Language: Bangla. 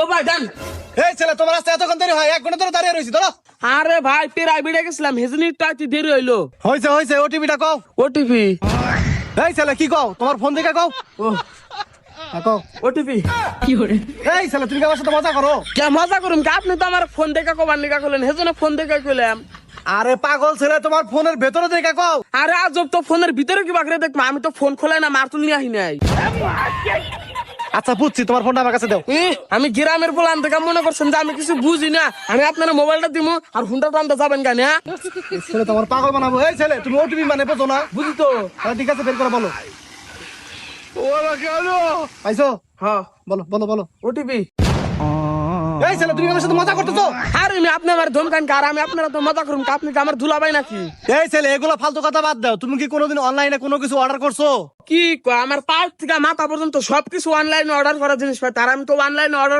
ও ভাই দেন। এই ছেলে তোমার রাস্তায় এতক্ষণ দেরি হয়, 1 ঘন্টা ধরে দাঁড়িয়ে রয়েছি। ধরো। আরে ভাই প্রাইভেটে গেছিলাম, হেজনি টাইতে দেরি হইলো। হয়েছে হয়েছে, ওটিপিটা কও। ওটিপি। এই ছেলে কি কও, তোমার ফোন থেকে কও। ও কও। ওটিপি। এই ছেলে তুমি কি আমার সাথে মজা করো? কে মজা করুম কি? আপনি তো আমার ফোন দেখে কবার নিকা করলেন, হেজন্য ফোন দেখে কইলাম। আরে পাগল ছেলে, তোমার ফোনের ভেতরে দেখে কও। আরে আজব তো, ফোনের ভিতরে কি বাকরে দেখবো? আমি তো ফোন খোলাই না, মারতুল নিয়ে আহি নাই। আচ্ছা বুঝছি, তোমার ফোনটা আমার কাছে দাও। আমি গ্রামের বলান থেকে মনে করছেন যে আমি কিছু বুঝি না? আমি আপনার মোবাইলটা দিমু আর ফোনটা টানতে যাবেন কেন? হ্যাঁ এই ছেলে তোমার পাগল বানাবো। এই ছেলে তুমি ওটিপি মানে বোঝো না? বুঝি তো। ঠিক আছে, বের করে বলো। পাইছো? হ্যাঁ বলো বলো বলো। ওটিপি। এই ছেলে তুমি আমার সাথে মজা করতেছো? আরে আমি আপনি আমার ধমকান কার? আমি আপনারা তো মজা করুন, আপনি কি আমার ধুলাবাই নাকি? এই ছেলে এগুলো ফালতু কথা বাদ দাও। তুমি কি কোনোদিন অনলাইনে কোনো কিছু অর্ডার করছো? কি কয়? আমার পায়ের থেকে মাথা পর্যন্ত সবকিছু অনলাইনে অর্ডার করার জিনিস পাই, তার আমি তো অনলাইনে অর্ডার